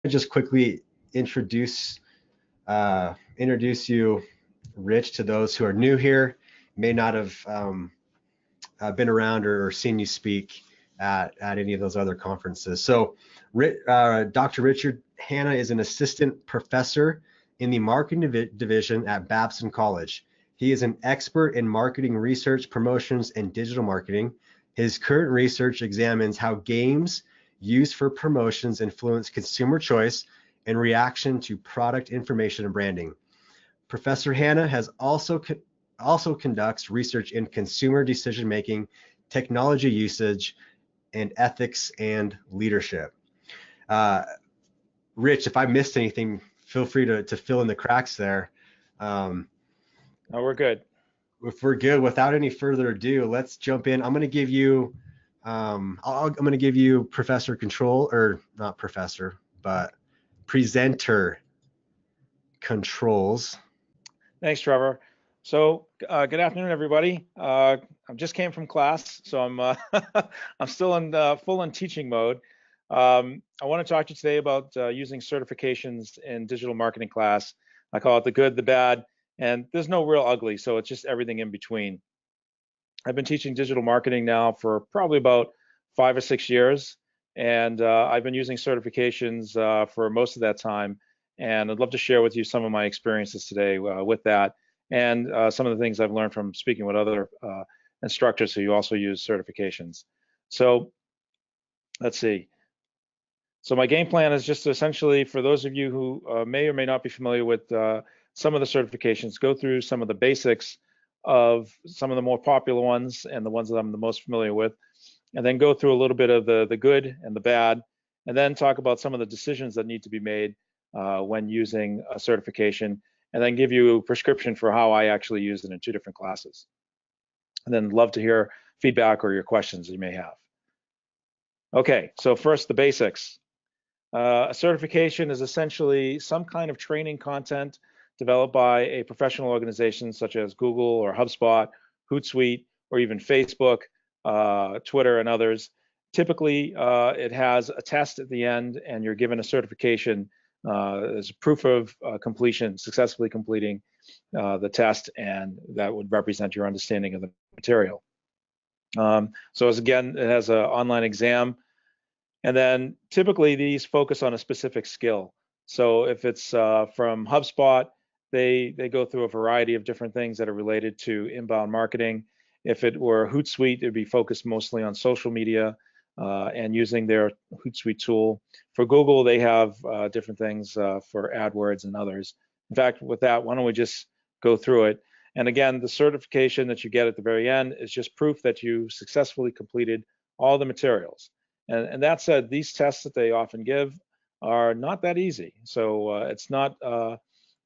just quickly introduce you, Rich, to those who are new here, may not have been around or seen you speak at any of those other conferences. So Dr. Richard Hanna is an assistant professor in the marketing division at Babson College. He is an expert in marketing research, promotions, and digital marketing. His current research examines how games used for promotions influence consumer choice and reaction to product information and branding. Professor Hanna has also conducts research in consumer decision making, technology usage, and ethics and leadership. Rich, if I missed anything, feel free to fill in the cracks there. No, we're good. If we're good, without any further ado, let's jump in. I'm going to give you, I'm going to give you professor control, or not professor, but presenter controls. Thanks, Trevor. So good afternoon, everybody. I just came from class, so I'm I'm still in full teaching mode. I want to talk to you today about using certifications in digital marketing class. I call it the good, the bad, and there's no real ugly, so it's just everything in between. I've been teaching digital marketing now for probably about 5 or 6 years, and I've been using certifications for most of that time. And I'd love to share with you some of my experiences today with that, and some of the things I've learned from speaking with other instructors who also use certifications. So let's see. So my game plan is just essentially, for those of you who may or may not be familiar with some of the certifications, go through some of the basics of some of the more popular ones and the ones that I'm the most familiar with, and then go through a little bit of the good and the bad, and then talk about some of the decisions that need to be made when using a certification, and then give you a prescription for how I actually use it in 2 different classes. And then love to hear feedback or your questions you may have. Okay, so first, the basics. A certification is essentially some kind of training content developed by a professional organization such as Google or HubSpot, Hootsuite, or even Facebook, Twitter, and others. Typically, it has a test at the end, and you're given a certification as proof of completion, successfully completing the test, and that would represent your understanding of the material. So as again, it has an online exam. And then typically these focus on a specific skill. So if it's from HubSpot, they go through a variety of different things that are related to inbound marketing. If it were Hootsuite, it'd be focused mostly on social media and using their Hootsuite tool. For Google, they have different things for AdWords and others. In fact, with that, why don't we just go through it? And again, the certification that you get at the very end is just proof that you successfully completed all the materials. And that said, these tests that they often give are not that easy. So it's not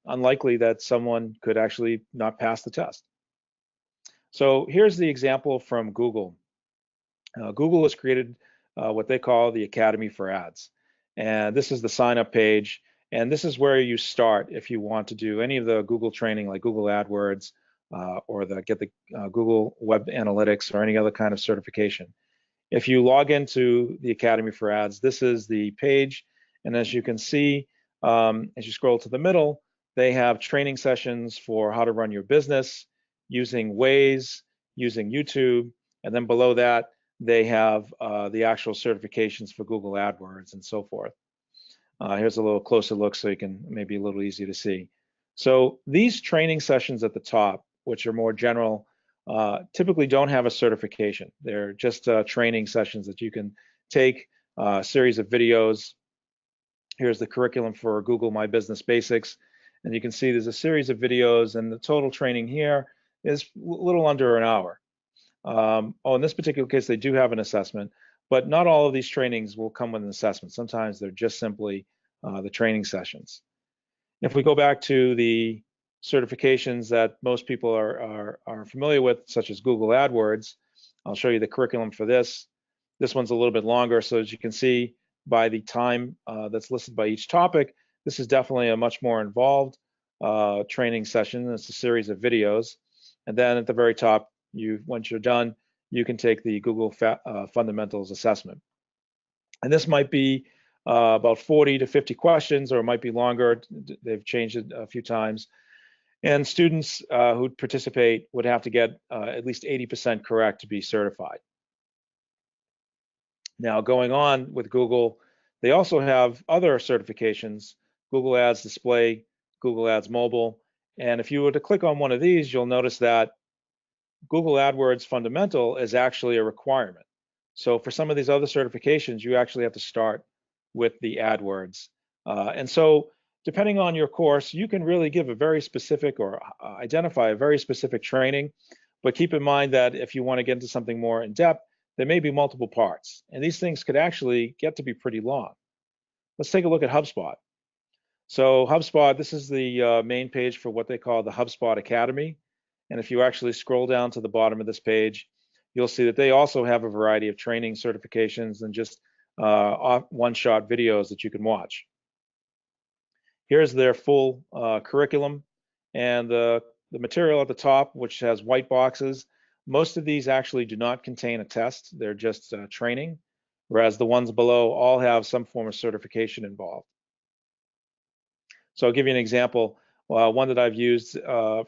unlikely that someone could actually not pass the test. So here's the example from Google. Google has created what they call the Academy for Ads. And this is the sign-up page. And this is where you start if you want to do any of the Google training, like Google AdWords or get the Google Web Analytics or any other kind of certification. If you log into the Academy for Ads, this is the page. And as you can see, as you scroll to the middle, they have training sessions for how to run your business using Waze, using YouTube. And then below that, they have the actual certifications for Google AdWords and so forth. Here's a little closer look so you can maybe a little easier to see. So these training sessions at the top, which are more general, typically don't have a certification. They're just training sessions that you can take, a series of videos. Here's the curriculum for Google My Business Basics. And you can see there's a series of videos, and the total training here is a little under an hour. In this particular case, they do have an assessment, but not all of these trainings will come with an assessment. Sometimes they're just simply the training sessions. If we go back to the certifications that most people are familiar with, such as Google AdWords, I'll show you the curriculum for this. This one's a little bit longer, so as you can see by the time that's listed by each topic, this is definitely a much more involved training session. It's a series of videos. And then at the very top, once you're done, you can take the Google Fundamentals Assessment. And this might be about 40 to 50 questions, or it might be longer. They've changed it a few times. And students who participate would have to get at least 80% correct to be certified. Now, going on with Google, they also have other certifications: Google Ads Display, Google Ads Mobile. And if you were to click on one of these, you'll notice that Google AdWords Fundamental is actually a requirement. So for some of these other certifications, you actually have to start with the AdWords. And so depending on your course, you can really give a very specific or identify a very specific training. But keep in mind that if you want to get into something more in depth, there may be multiple parts. And these things could actually get to be pretty long. Let's take a look at HubSpot. So HubSpot, this is the main page for what they call the HubSpot Academy. And if you actually scroll down to the bottom of this page, you'll see that they also have a variety of training certifications and just one-shot videos that you can watch. Here's their full curriculum, and the material at the top, which has white boxes. Most of these actually do not contain a test. They're just training, whereas the ones below all have some form of certification involved. So I'll give you an example. One that I've used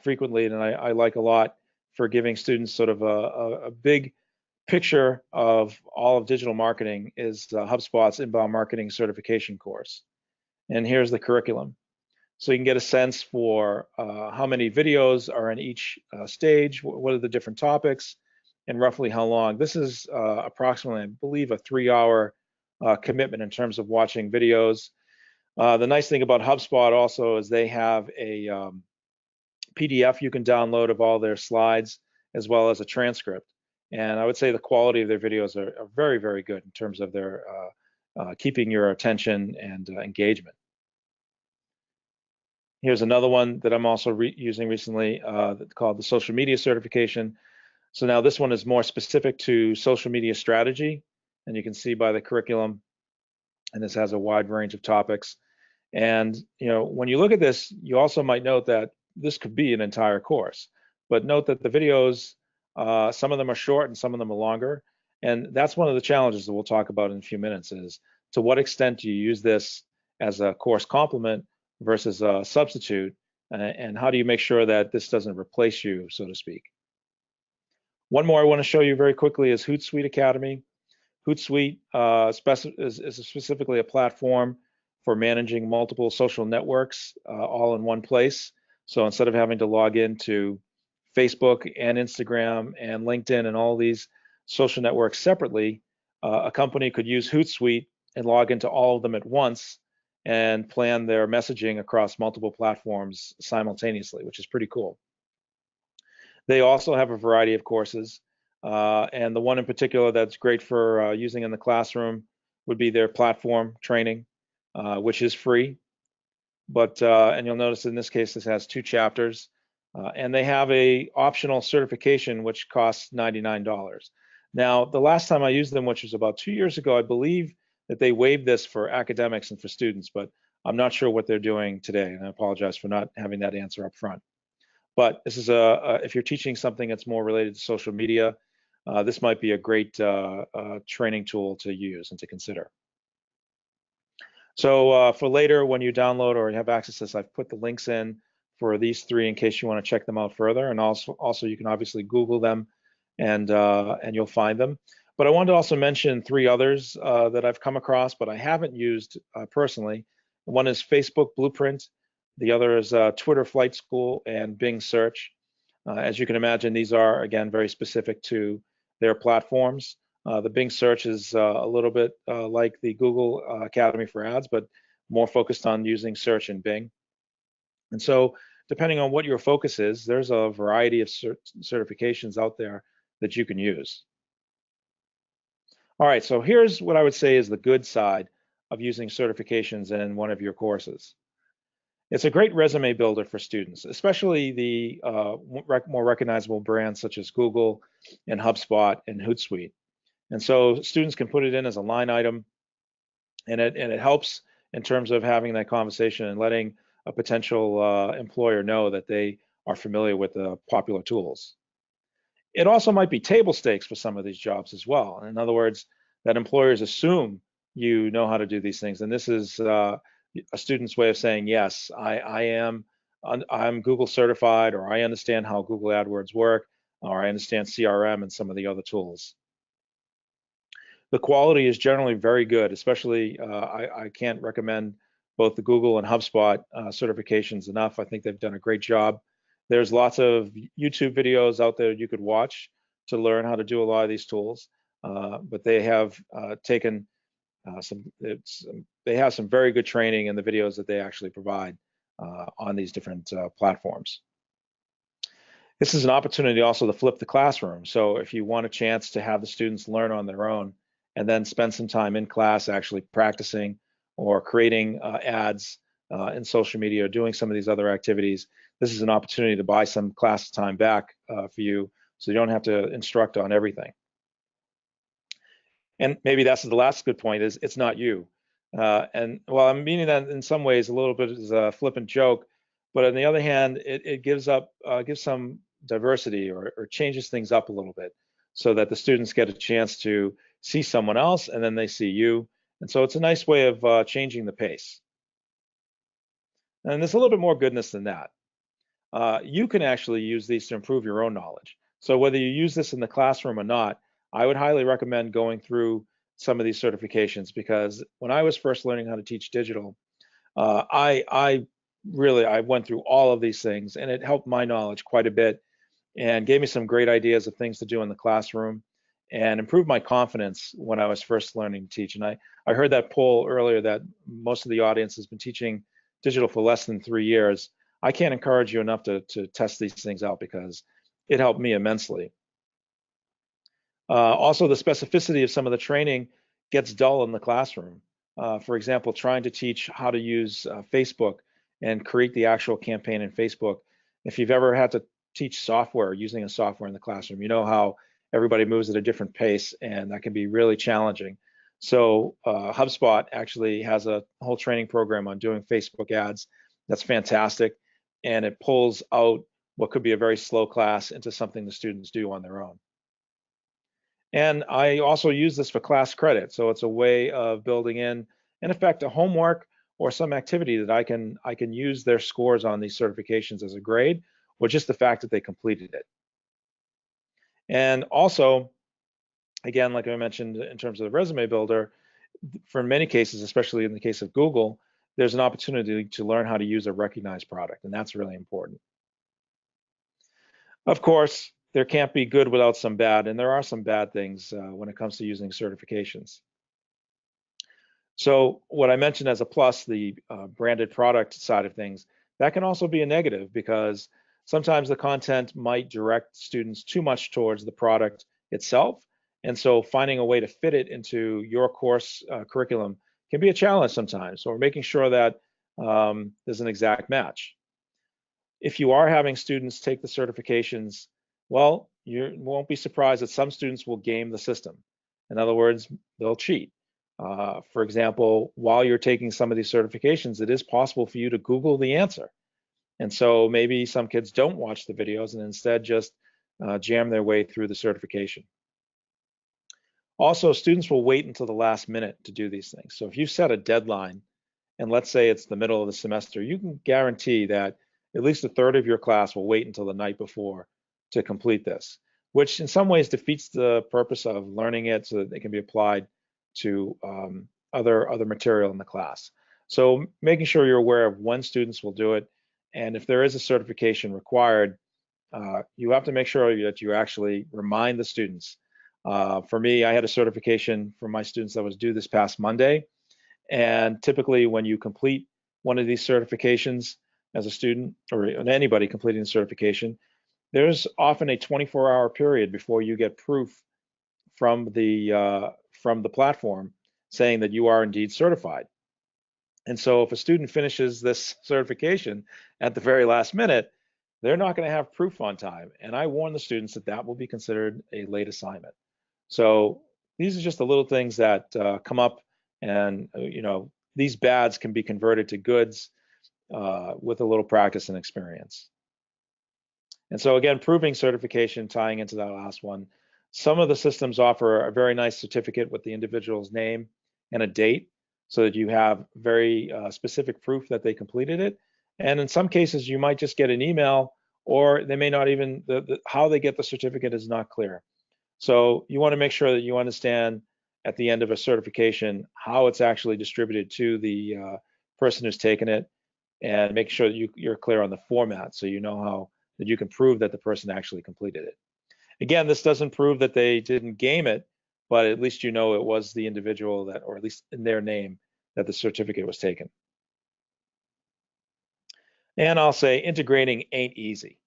frequently and I like a lot for giving students sort of a big picture of all of digital marketing is HubSpot's inbound marketing certification course. And here's the curriculum. So you can get a sense for how many videos are in each stage, what are the different topics, and roughly how long. This is approximately, I believe, a 3-hour commitment in terms of watching videos. The nice thing about HubSpot also is they have a PDF you can download of all their slides, as well as a transcript. And I would say the quality of their videos are very, very good in terms of their keeping your attention and engagement. Here's another one that I'm also using recently called the social media certification. So now this one is more specific to social media strategy, and you can see by the curriculum, and this has a wide range of topics. And when you look at this, you also might note that this could be an entire course, but note that the videos, some of them are short and some of them are longer. And that's one of the challenges that we'll talk about in a few minutes, is to what extent do you use this as a course complement versus a substitute, and how do you make sure that this doesn't replace you, so to speak. One more I want to show you very quickly is Hootsuite Academy. Hootsuite is specifically a platform for managing multiple social networks all in one place. So instead of having to log into Facebook and Instagram and LinkedIn and all these social networks separately, a company could use Hootsuite and log into all of them at once and plan their messaging across multiple platforms simultaneously, which is pretty cool. They also have a variety of courses, and the one in particular that's great for using in the classroom would be their platform training, which is free. But and you'll notice in this case this has 2 chapters, and they have a optional certification which costs $99. Now, the last time I used them, which was about 2 years ago, I believe that they waived this for academics and for students, but I'm not sure what they're doing today, and I apologize for not having that answer up front. But this is if you're teaching something that's more related to social media, this might be a great training tool to use and to consider. So for later, when you download or you have access to this, I've put the links in for these 3 in case you want to check them out further. And also you can obviously Google them and you'll find them. But I wanted to also mention 3 others that I've come across, but I haven't used personally. One is Facebook Blueprint. The other is Twitter Flight School and Bing Search. As you can imagine, these are, again, very specific to their platforms. The Bing Search is a little bit like the Google Academy for Ads, but more focused on using search in Bing. And so depending on what your focus is, there's a variety of certifications out there that you can use. All right, so here's what I would say is the good side of using certifications in one of your courses. It's a great resume builder for students, especially the more recognizable brands such as Google and HubSpot and Hootsuite. And so students can put it in as a line item, and it helps in terms of having that conversation and letting a potential employer know that they are familiar with the popular tools. It also might be table stakes for some of these jobs as well. In other words, that employers assume you know how to do these things. And this is a student's way of saying, yes, I'm Google certified, or I understand how Google AdWords work, or I understand CRM and some of the other tools. The quality is generally very good, especially I can't recommend both the Google and HubSpot certifications enough. I think they've done a great job. There's lots of YouTube videos out there you could watch to learn how to do a lot of these tools, but they have taken they have some very good training in the videos that they actually provide on these different platforms. This is an opportunity also to flip the classroom. So if you want a chance to have the students learn on their own and then spend some time in class actually practicing or creating ads in social media or doing some of these other activities, this is an opportunity to buy some class time back for you, so you don't have to instruct on everything. And maybe that's the last good point, is it's not you. And while I'm meaning that in some ways a little bit as a flippant joke, but on the other hand, it gives some diversity, or changes things up a little bit, so that the students get a chance to see someone else and then they see you. And so it's a nice way of changing the pace. And there's a little bit more goodness than that. You can actually use these to improve your own knowledge. So whether you use this in the classroom or not, I would highly recommend going through some of these certifications, because when I was first learning how to teach digital, I went through all of these things, and it helped my knowledge quite a bit and gave me some great ideas of things to do in the classroom and improved my confidence when I was first learning to teach. And I heard that poll earlier that most of the audience has been teaching digital for less than 3 years. I can't encourage you enough to test these things out, because it helped me immensely. Also, the specificity of some of the training gets dull in the classroom. For example, trying to teach how to use Facebook and create the actual campaign in Facebook. If you've ever had to teach software, using a software in the classroom, you know how everybody moves at a different pace, and that can be really challenging. So HubSpot actually has a whole training program on doing Facebook ads. That's fantastic. And it pulls out what could be a very slow class into something the students do on their own. And I also use this for class credit. So it's a way of building in effect, a homework or some activity that I can use their scores on these certifications as a grade, or just the fact that they completed it. And also, again, like I mentioned in terms of the resume builder, for many cases, especially in the case of Google, there's an opportunity to learn how to use a recognized product, and that's really important. Of course, there can't be good without some bad, and there are some bad things when it comes to using certifications. So what I mentioned as a plus, the branded product side of things, that can also be a negative, because sometimes the content might direct students too much towards the product itself. And so finding a way to fit it into your course curriculum can be a challenge sometimes. So we're making sure that there's an exact match. If you are having students take the certifications, well, you won't be surprised that some students will game the system. In other words, they'll cheat. For example, while you're taking some of these certifications, it is possible for you to Google the answer. And so maybe some kids don't watch the videos and instead just jam their way through the certification. Also, students will wait until the last minute to do these things. So if you set a deadline, and let's say it's the middle of the semester, you can guarantee that at least a third of your class will wait until the night before to complete this, which in some ways defeats the purpose of learning it so that it can be applied to other material in the class. So making sure you're aware of when students will do it, and if there is a certification required, you have to make sure that you actually remind the students. For me, I had a certification for my students that was due this past Monday, and typically when you complete one of these certifications as a student, or anybody completing the certification, there's often a 24-hour period before you get proof from the platform saying that you are indeed certified. And so if a student finishes this certification at the very last minute, they're not going to have proof on time. And I warn the students that that will be considered a late assignment. So these are just the little things that come up, and these bads can be converted to goods with a little practice and experience. And so again, proving certification, tying into that last one, some of the systems offer a very nice certificate with the individual's name and a date so that you have very specific proof that they completed it. And in some cases, you might just get an email, or they may not even, how they get the certificate is not clear. So you want to make sure that you understand at the end of a certification how it's actually distributed to the person who's taken it, and make sure that you're clear on the format so you know how that you can prove that the person actually completed it. Again, this doesn't prove that they didn't game it, but at least you know it was the individual that, or at least in their name, that the certificate was taken. And I'll say integrating ain't easy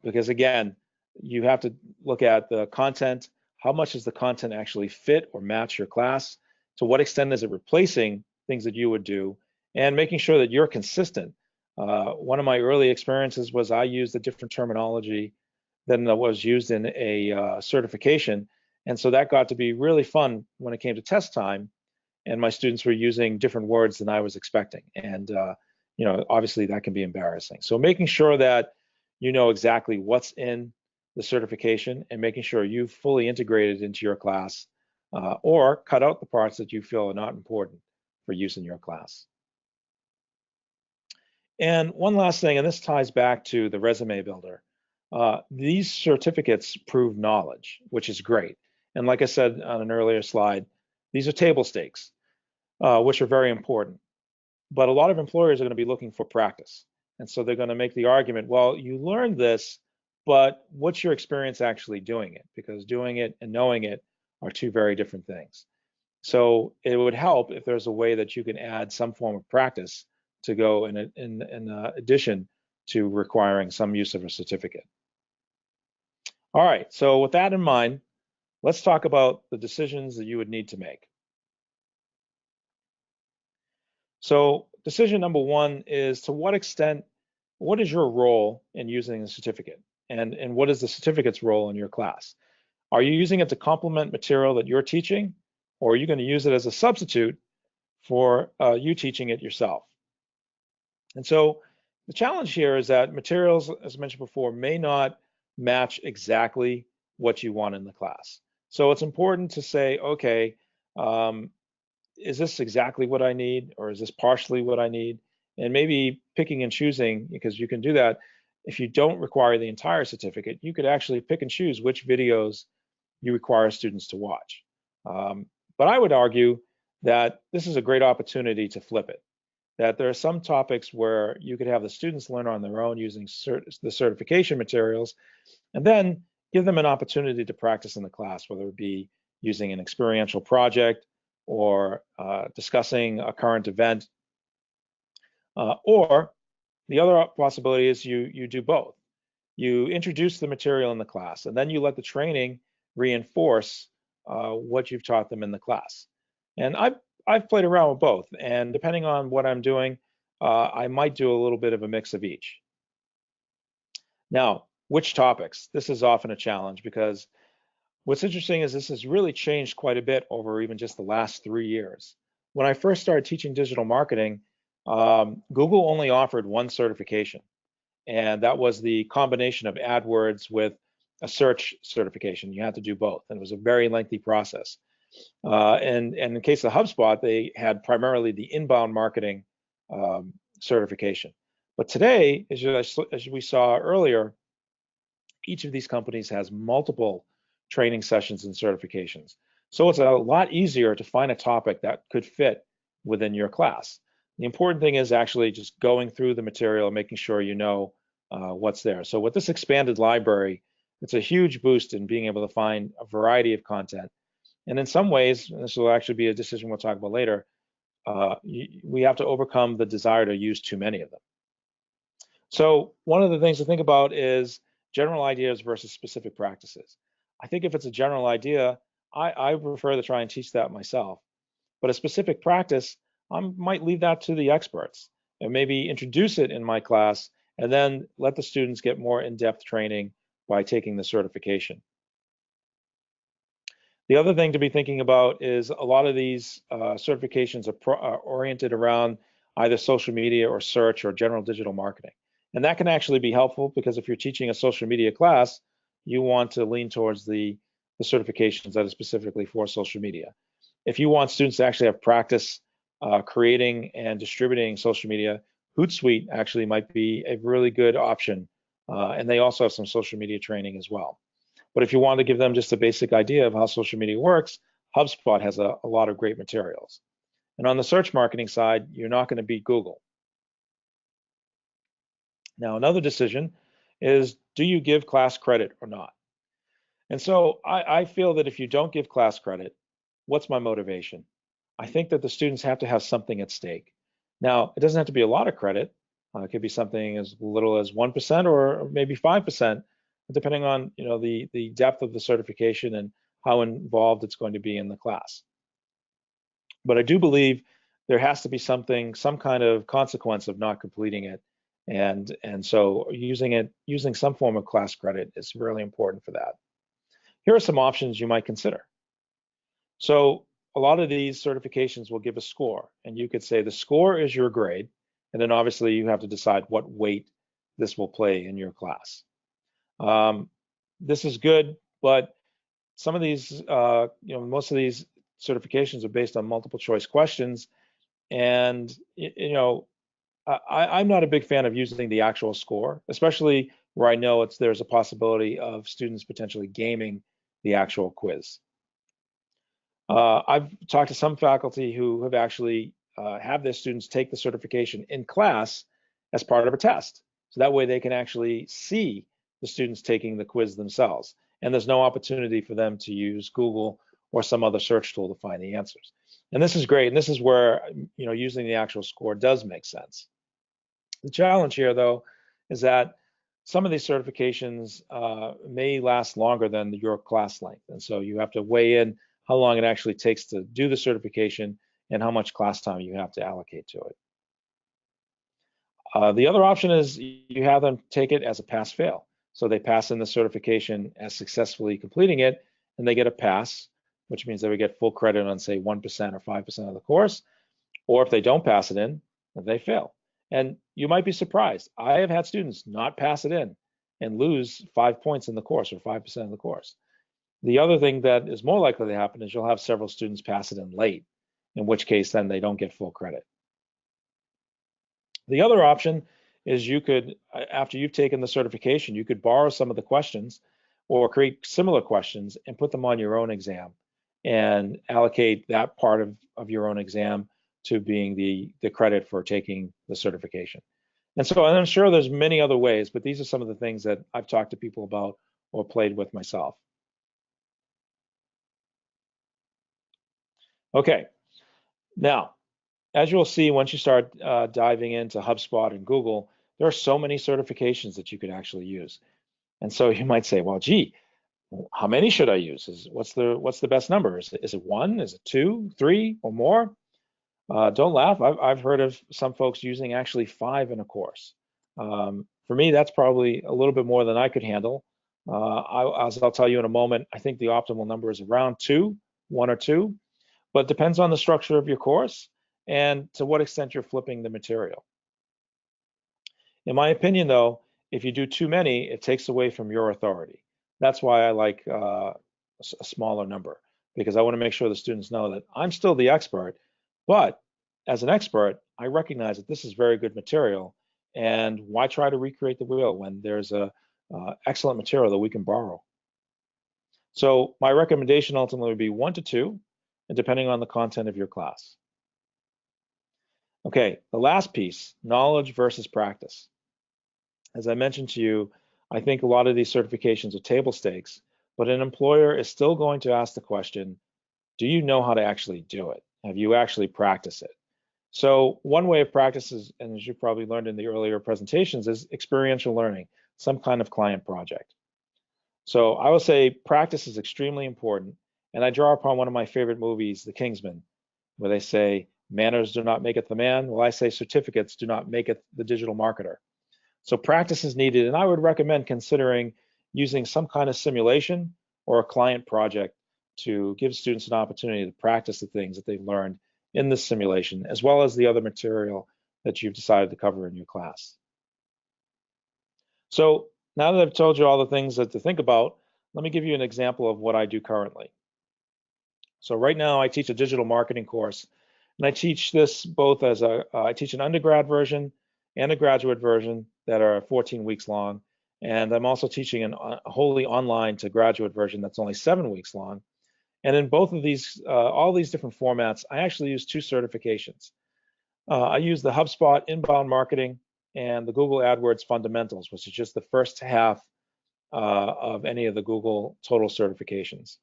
because again, you have to look at the content. How much does the content actually fit or match your class? To what extent is it replacing things that you would do? And making sure that you're consistent. One of my early experiences was I used a different terminology than that was used in a certification. And so that got to be really fun when it came to test time, and my students were using different words than I was expecting. And you know, obviously that can be embarrassing. So making sure that you know exactly what's in the certification and making sure you've fully integrated into your class, or cut out the parts that you feel are not important for use in your class. And one last thing, and this ties back to the resume builder. These certificates prove knowledge, which is great. And like I said on an earlier slide, these are table stakes, which are very important. But a lot of employers are going to be looking for practice. And so they're going to make the argument, well, you learned this, but what's your experience actually doing it? Because doing it and knowing it are two very different things. So it would help if there's a way that you can add some form of practice to go in addition to requiring some use of a certificate. All right, so with that in mind, let's talk about the decisions that you would need to make. So decision number one is, to what extent, what is your role in using the certificate? And what is the certificate's role in your class? Are you using it to complement material that you're teaching, or are you going to use it as a substitute for you teaching it yourself? And so the challenge here is that materials, as mentioned before, may not match exactly what you want in the class. So it's important to say, okay, is this exactly what I need, or is this partially what I need? And maybe picking and choosing, because you can do that. If you don't require the entire certificate, you could actually pick and choose which videos you require students to watch. But I would argue that this is a great opportunity to flip it, that there are some topics where you could have the students learn on their own using the certification materials, and then give them an opportunity to practice in the class, whether it be using an experiential project or discussing a current event. Or the other possibility is you do both. You introduce the material in the class, and then you let the training reinforce what you've taught them in the class. And I've played around with both, and depending on what I'm doing, I might do a little bit of a mix of each. Now, which topics? This is often a challenge, because what's interesting is this has really changed quite a bit over even just the last 3 years. When I first started teaching digital marketing, Google only offered one certification, and that was the combination of AdWords with a search certification. You had to do both, and it was a very lengthy process. And in the case of HubSpot, they had primarily the inbound marketing certification. But today, as we saw earlier, each of these companies has multiple training sessions and certifications. So it's a lot easier to find a topic that could fit within your class. The important thing is actually just going through the material and making sure you know what's there. So with this expanded library, it's a huge boost in being able to find a variety of content. And in some ways, and this will actually be a decision we'll talk about later, we have to overcome the desire to use too many of them. So one of the things to think about is general ideas versus specific practices. I think if it's a general idea, I prefer to try and teach that myself. But a specific practice, I might leave that to the experts and maybe introduce it in my class, and then let the students get more in-depth training by taking the certification. The other thing to be thinking about is a lot of these certifications are oriented around either social media or search or general digital marketing. And that can actually be helpful, because if you're teaching a social media class, you want to lean towards the certifications that are specifically for social media. if you want students to actually have practice creating and distributing social media, Hootsuite actually might be a really good option. And they also have some social media training as well. But if you want to give them just a basic idea of how social media works, HubSpot has a lot of great materials. And on the search marketing side, you're not going to beat Google. Now, another decision is, do you give class credit or not? And so I feel that if you don't give class credit, what's my motivation? I think that the students have to have something at stake. Now, it doesn't have to be a lot of credit. It could be something as little as 1% or maybe 5%, depending on the depth of the certification and how involved it's going to be in the class. But I do believe there has to be some kind of consequence of not completing it. And so using some form of class credit is really important for that. Here are some options you might consider. So a lot of these certifications will give a score, and you could say the score is your grade, and then obviously you have to decide what weight this will play in your class. This is good, but some of these, most of these certifications are based on multiple choice questions, and I'm not a big fan of using the actual score, especially where I know there's a possibility of students potentially gaming the actual quiz. I've talked to some faculty who have actually have their students take the certification in class as part of a test. So that way they can actually see the students taking the quiz themselves. And there's no opportunity for them to use Google or some other search tool to find the answers. And this is great. And this is where, using the actual score does make sense. The challenge here, though, is that some of these certifications may last longer than your class length. And so you have to weigh in how long it actually takes to do the certification and how much class time you have to allocate to it. The other option is you have them take it as a pass-fail. So they pass in the certification as successfully completing it, and they get a pass, which means they would get full credit on, say, 1% or 5% of the course. Or if they don't pass it in, they fail. And you might be surprised. I have had students not pass it in and lose 5 points in the course or 5% of the course. The other thing that is more likely to happen is you'll have several students pass it in late, in which case then they don't get full credit. The other option is you could, after you've taken the certification, you could borrow some of the questions or create similar questions and put them on your own exam and allocate that part of your own exam to being the credit for taking the certification. And so I'm sure there's many other ways, but these are some of the things that I've talked to people about or played with myself. Okay, now, as you'll see, once you start diving into HubSpot and Google, there are so many certifications that you could actually use. And so you might say, well, gee, how many should I use? What's the best number? Is it 1? Is it 2, 3, or more? Don't laugh. I've heard of some folks using actually 5 in a course. For me, that's probably a little bit more than I could handle. As I'll tell you in a moment, I think the optimal number is around 2, 1 or 2, but it depends on the structure of your course and to what extent you're flipping the material. In my opinion, though, if you do too many, it takes away from your authority. That's why I like a smaller number, because I want to make sure the students know that I'm still the expert, but as an expert, I recognize that this is very good material, and why try to recreate the wheel when there's a excellent material that we can borrow. So my recommendation ultimately would be 1 to 2, and depending on the content of your class. Okay, the last piece, knowledge versus practice. As I mentioned to you, I think a lot of these certifications are table stakes, but an employer is still going to ask the question, do you know how to actually do it? Have you actually practiced it? So one way of practice is, and as you probably learned in the earlier presentations, is experiential learning, some kind of client project. So I will say practice is extremely important, and I draw upon one of my favorite movies, The Kingsman, where they say, manners do not make it the man. Well, I say certificates do not make it the digital marketer. So practice is needed, and I would recommend considering using some kind of simulation or a client project to give students an opportunity to practice the things that they've learned in this simulation, as well as the other material that you've decided to cover in your class. So now that I've told you all the things that to think about, let me give you an example of what I do currently. So right now I teach a digital marketing course, and I teach this both as I teach an undergrad version and a graduate version that are 14 weeks long. And I'm also teaching a wholly online to graduate version that's only 7 weeks long. And in both of these, all these different formats, I actually use 2 certifications. I use the HubSpot inbound marketing and the Google AdWords fundamentals, which is just the first half of any of the Google total certifications.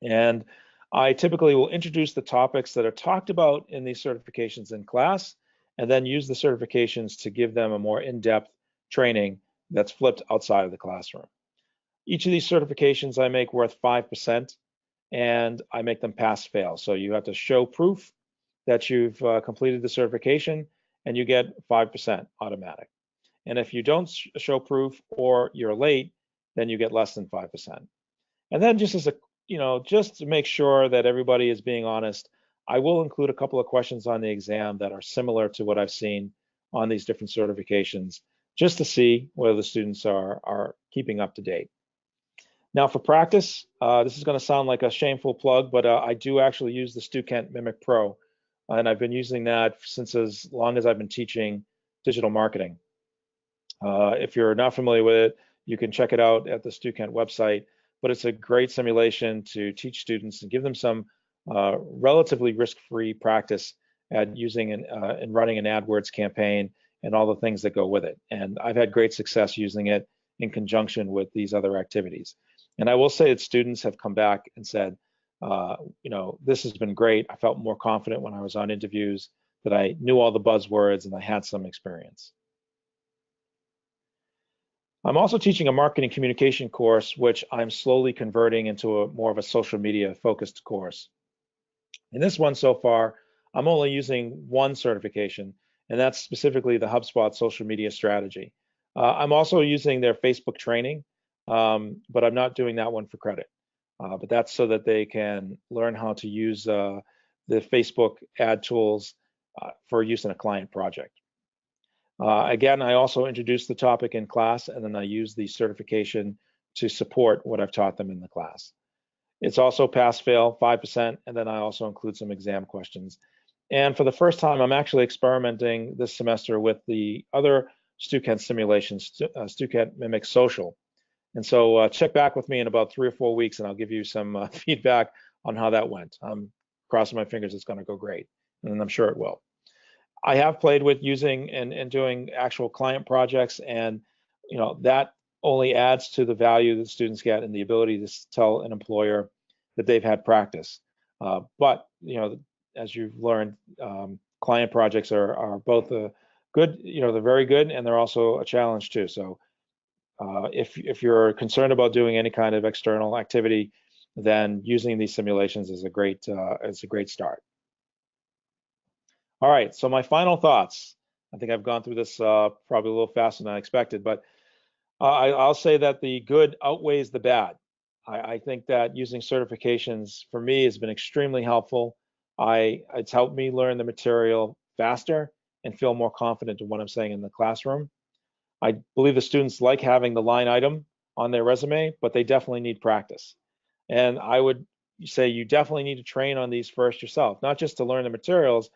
And I typically will introduce the topics that are talked about in these certifications in class, and then use the certifications to give them a more in-depth training that's flipped outside of the classroom. Each of these certifications I make worth 5%, and I make them pass-fail. So you have to show proof that you've completed the certification, and you get 5% automatic. And if you don't show proof or you're late, then you get less than 5%. And then just as a, just to make sure that everybody is being honest, I will include a couple of questions on the exam that are similar to what I've seen on these different certifications, just to see whether the students are keeping up to date. Now for practice, this is going to sound like a shameful plug, but I do actually use the Stukent Mimic Pro, and I've been using that since as long as I've been teaching digital marketing. If you're not familiar with it, you can check it out at the Stukent website, but it's a great simulation to teach students and give them some relatively risk-free practice at using and running an AdWords campaign and all the things that go with it. And I've had great success using it in conjunction with these other activities. And I will say that students have come back and said, this has been great. I felt more confident when I was on interviews, that I knew all the buzzwords and I had some experience. I'm also teaching a marketing communication course, which I'm slowly converting into more of a social media focused course. In this one so far, I'm only using one certification, and that's specifically the HubSpot social media strategy. I'm also using their Facebook training, but I'm not doing that one for credit. But that's so that they can learn how to use the Facebook ad tools for use in a client project. Again, I also introduce the topic in class, and then I use the certification to support what I've taught them in the class. It's also pass-fail, 5%, and then I also include some exam questions. And for the first time, I'm actually experimenting this semester with the other Stukent simulations, Stukent Mimic Social. And so check back with me in about 3 or 4 weeks, and I'll give you some feedback on how that went. I'm crossing my fingers it's going to go great, and I'm sure it will. I have played with using and doing actual client projects, and that only adds to the value that students get and the ability to tell an employer that they've had practice. But as you've learned, client projects are both good, they're very good, and they're also a challenge too. So if you're concerned about doing any kind of external activity, then using these simulations is a great start. All right, so my final thoughts. I think I've gone through this probably a little faster than I expected, but I'll say that the good outweighs the bad. I think that using certifications for me has been extremely helpful. It's helped me learn the material faster and feel more confident in what I'm saying in the classroom. I believe the students like having the line item on their resume, but they definitely need practice. And I would say you definitely need to train on these first yourself, not just to learn the materials,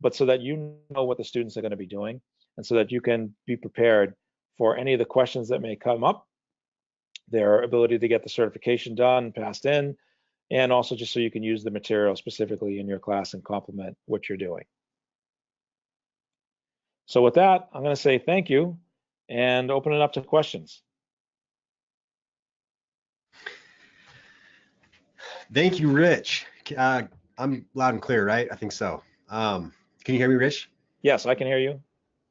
but so that you know what the students are going to be doing, and so that you can be prepared for any of the questions that may come up, their ability to get the certification done, passed in, and also just so you can use the material specifically in your class and complement what you're doing. So with that, I'm going to say thank you and open it up to questions. Thank you, Rich. I'm loud and clear, right? I think so. Can you hear me, Rich? Yes, I can hear you.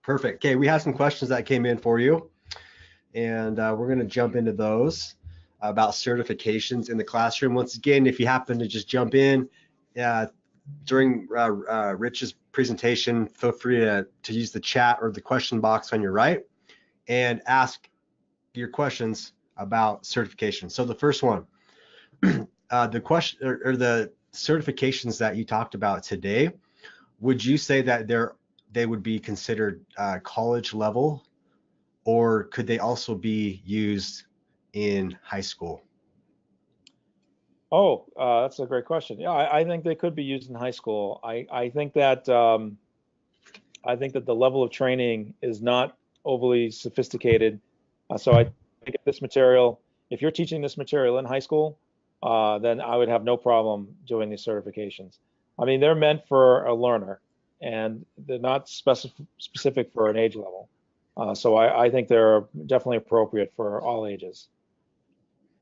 Perfect. Okay, we have some questions that came in for you, and we're going to jump into those about certifications in the classroom. Once again, if you happen to just jump in during Rich's presentation, feel free to use the chat or the question box on your right and ask your questions about certification. So the first one, the question or the certifications that you talked about today, would you say that they would be considered college level, or could they also be used in high school? That's a great question. Yeah, I think they could be used in high school. I think that the level of training is not overly sophisticated. So I think if you're teaching this material in high school, then I would have no problem doing these certifications. I mean, they're meant for a learner, and they're not specific for an age level. So I think they're definitely appropriate for all ages.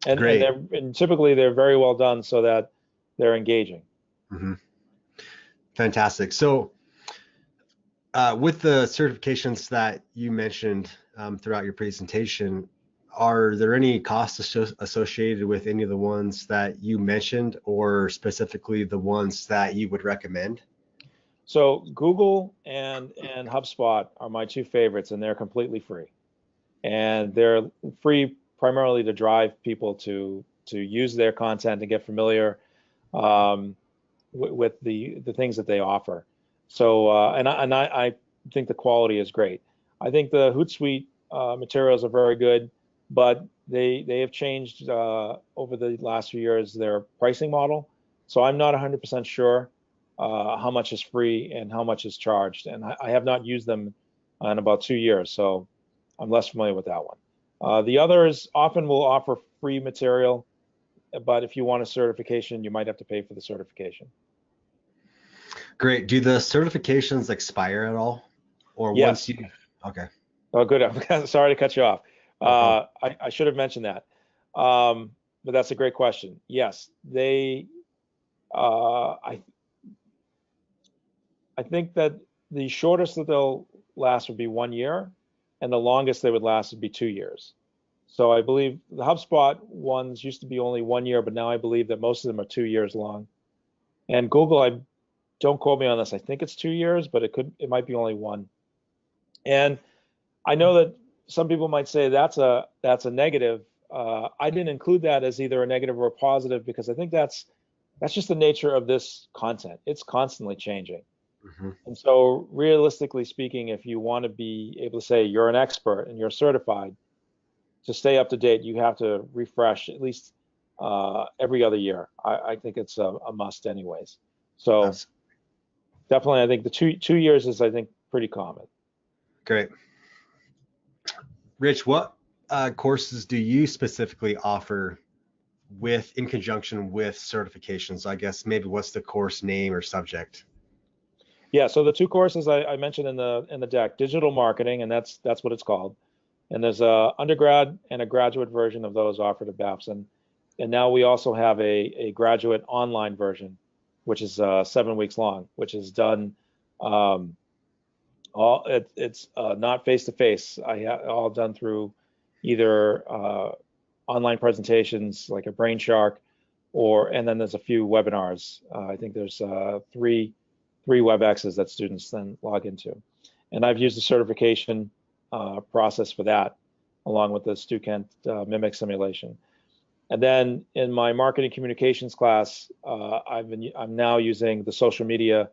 Great. And typically they're very well done so that they're engaging. Hmm. Fantastic. So with the certifications that you mentioned throughout your presentation, are there any costs associated with any of the ones that you mentioned, or specifically the ones that you would recommend? So Google and HubSpot are my two favorites, and they're completely free. And they're free primarily to drive people to use their content and get familiar with the things that they offer. So I think the quality is great. I think the Hootsuite materials are very good, but they have changed over the last few years their pricing model. So I'm not 100% sure how much is free and how much is charged, and I have not used them in about 2 years, so I'm less familiar with that one. The others often will offer free material, but if you want a certification, you might have to pay for the certification. Great. Do the certifications expire at all? Or once Yes. you, okay, Oh, good. I'm sorry to cut you off. no problem. I should have mentioned that. But that's a great question. Yes, uh, I, I think that the shortest that they'll last would be 1 year, and the longest they would last would be 2 years. So I believe the HubSpot ones used to be only 1 year, but now I believe that most of them are 2 years long. And Google, I don't quote me on this. I think it's 2 years, but it might be only one. And I know that some people might say that's a negative. I didn't include that as either a negative or a positive because I think that's just the nature of this content. It's constantly changing. Mhm. And so realistically speaking, if you want to be able to say you're an expert and you're certified, to stay up to date, you have to refresh at least every other year. I think it's a must anyways. So That's definitely, I think the 2 years is, I think, pretty common. great. Rich, what courses do you specifically offer in conjunction with certifications? I guess maybe what's the course name or subject? Yeah, so the two courses I mentioned in the deck, digital marketing, and that's what it's called. And there's a undergrad and a graduate version of those offered at Babson. And now we also have a graduate online version, which is 7 weeks long, which is done it's not face to face. All done through either online presentations like a Brain Shark, and then there's a few webinars. I think there's three WebExes that students then log into, and I've used the certification process for that, along with the Stukent mimic simulation. And then in my marketing communications class, I'm now using the social media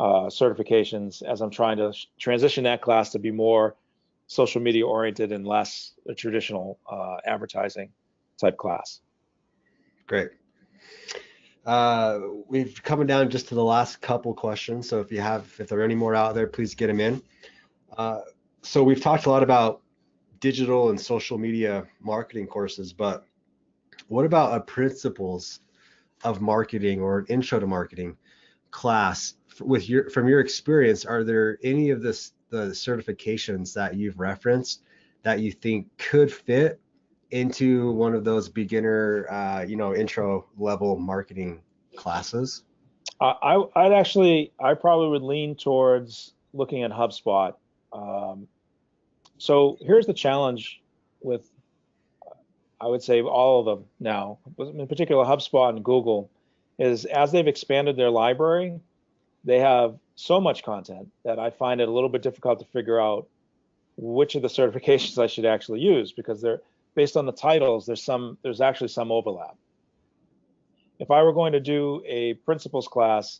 certifications as I'm trying to transition that class to be more social media oriented and less a traditional advertising type class. Great. We've coming down just to the last couple questions. So if there are any more out there, please get them in. So we've talked a lot about digital and social media marketing courses, but what about a principles of marketing or an intro to marketing class? From your experience, are there any of the certifications that you've referenced that you think could fit into one of those beginner, intro level marketing classes? I probably would lean towards looking at HubSpot. So here's the challenge with, I would say, all of them now, in particular HubSpot and Google, is as they've expanded their library, they have so much content that I find it a little bit difficult to figure out which of the certifications I should actually use, because they're based on the titles. There's actually some overlap. If I were going to do a principles class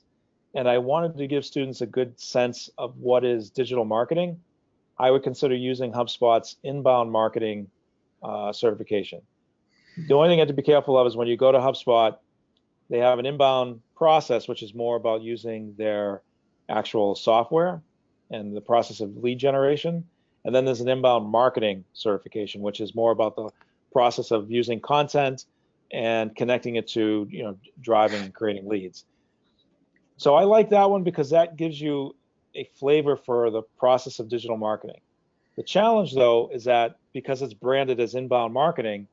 and I wanted to give students a good sense of what is digital marketing, I would consider using HubSpot's inbound marketing certification. The only thing I have to be careful of is when you go to HubSpot they have an inbound process, which is more about using their actual software and the process of lead generation. And then there's an inbound marketing certification, which is more about the process of using content and connecting it to, driving and creating leads. So I like that one because that gives you a flavor for the process of digital marketing. The challenge, though, is that because it's branded as inbound marketing,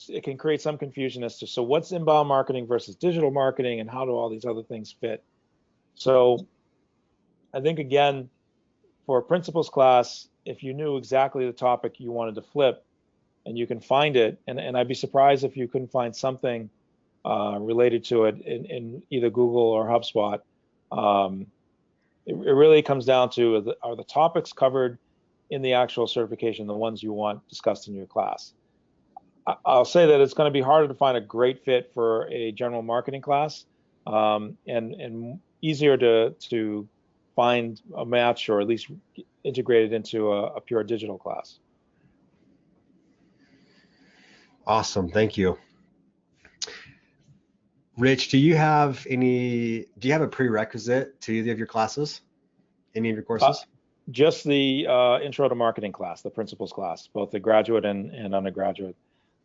it can create some confusion as to, so what's inbound marketing versus digital marketing, and how do all these other things fit? So I think, again, for a principles class, if you knew exactly the topic you wanted to flip and you can find it, and I'd be surprised if you couldn't find something related to it in either Google or HubSpot. It really comes down to, are the topics covered in the actual certification the ones you want discussed in your class? I'll say that it's going to be harder to find a great fit for a general marketing class, and easier to find a match, or at least integrate it into a pure digital class. Awesome, thank you. Rich, do you have a prerequisite to either of your classes? Any of your courses? Just the intro to marketing class, the principles class, both the graduate and undergraduate.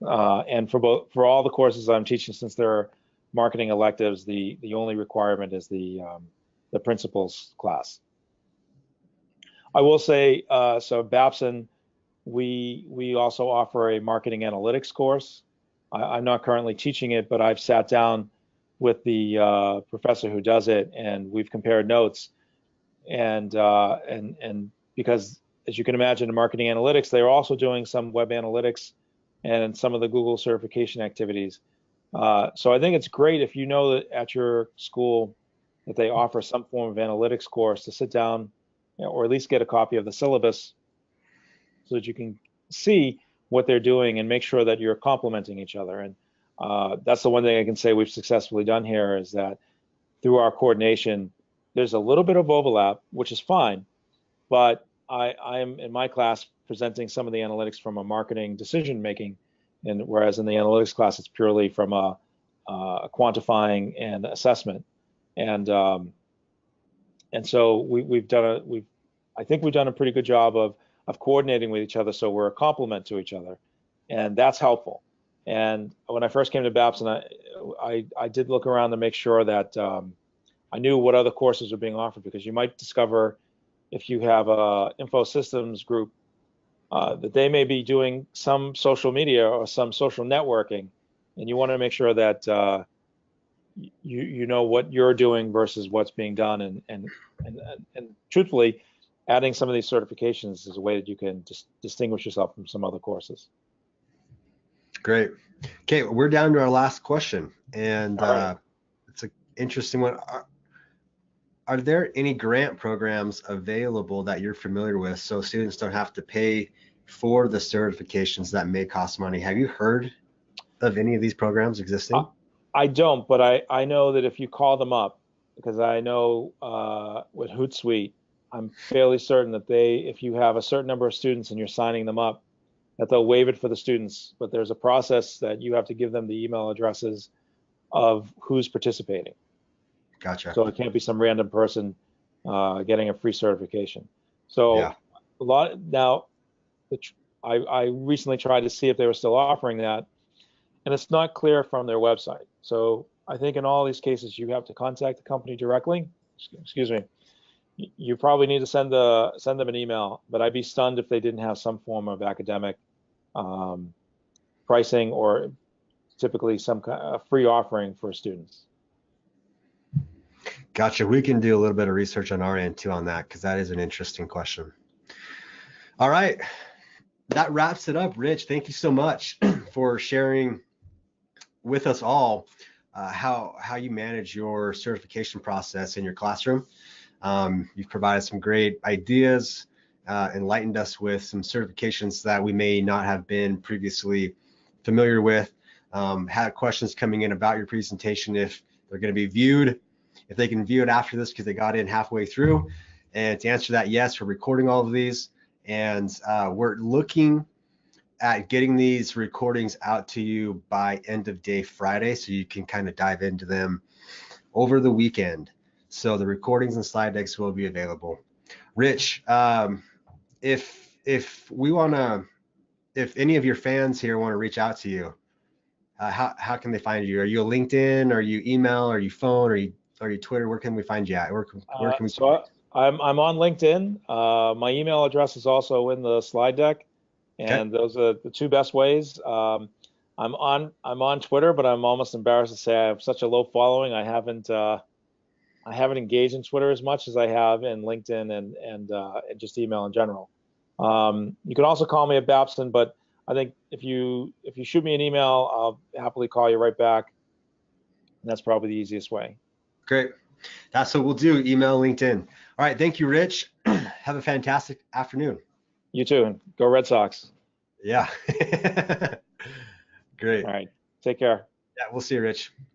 And for all the courses I'm teaching, since they're marketing electives, the only requirement is the principles class. I will say, so Babson, we also offer a marketing analytics course. I'm not currently teaching it, but I've sat down with the professor who does it, and we've compared notes. And because, as you can imagine, in marketing analytics, they're also doing some web analytics and some of the Google certification activities. So I think it's great if you know that at your school that they offer some form of analytics course, to sit down, or at least get a copy of the syllabus so that you can see what they're doing and make sure that you're complementing each other. And that's the one thing I can say we've successfully done here, is that through our coordination, there's a little bit of overlap, which is fine, but I'm in my class presenting some of the analytics from a marketing decision making, and whereas in the analytics class it's purely from a quantifying and assessment. And so I think we've done a pretty good job of coordinating with each other, so we're a complement to each other, and that's helpful. And when I first came to Babson, I did look around to make sure that I knew what other courses were being offered, because you might discover, if you have a info systems group, that they may be doing some social media or some social networking, and you want to make sure that you know what you're doing versus what's being done, and truthfully, adding some of these certifications is a way that you can just distinguish yourself from some other courses. Great. Okay, we're down to our last question, and right. It's an interesting one. Are there any grant programs available that you're familiar with, so students don't have to pay for the certifications that may cost money? Have you heard of any of these programs existing? I don't, but I know that if you call them up, because I know with Hootsuite, I'm fairly certain that if you have a certain number of students and you're signing them up, that they'll waive it for the students. But there's a process that you have to give them the email addresses of who's participating. Gotcha. So it can't be some random person getting a free certification. So yeah. I recently tried to see if they were still offering that, and it's not clear from their website. So I think in all these cases, you have to contact the company directly. Excuse me. You probably need to send them an email, but I'd be stunned if they didn't have some form of academic pricing, or typically some kind of free offering for students. Gotcha. We can do a little bit of research on our end too on that, because that is an interesting question. All right, that wraps it up. Rich, thank you so much for sharing with us all how you manage your certification process in your classroom. You've provided some great ideas, enlightened us with some certifications that we may not have been previously familiar with. Had questions coming in about your presentation, if they're going to be viewed, if they can view it after this because they got in halfway through. And to answer that, yes, we're recording all of these, and we're looking at getting these recordings out to you by end of day Friday, so you can kind of dive into them over the weekend. So the recordings and slide decks will be available. Rich, if we want to, if any of your fans here want to reach out to you, how can they find you? Are you a LinkedIn? Are you email? Are you phone? Are you Twitter? Where can we find you at? Where can we? So I'm on LinkedIn. My email address is also in the slide deck, and those are the two best ways. I'm on Twitter, but I'm almost embarrassed to say I have such a low following. I haven't engaged in Twitter as much as I have in LinkedIn and just email in general. You can also call me at Babson, but I think if you shoot me an email, I'll happily call you right back. And that's probably the easiest way. Great. That's what we'll do. Email, LinkedIn. All right. Thank you, Rich. Have a fantastic afternoon. You too. And go Red Sox. Yeah. Great. All right. Take care. Yeah, we'll see you, Rich.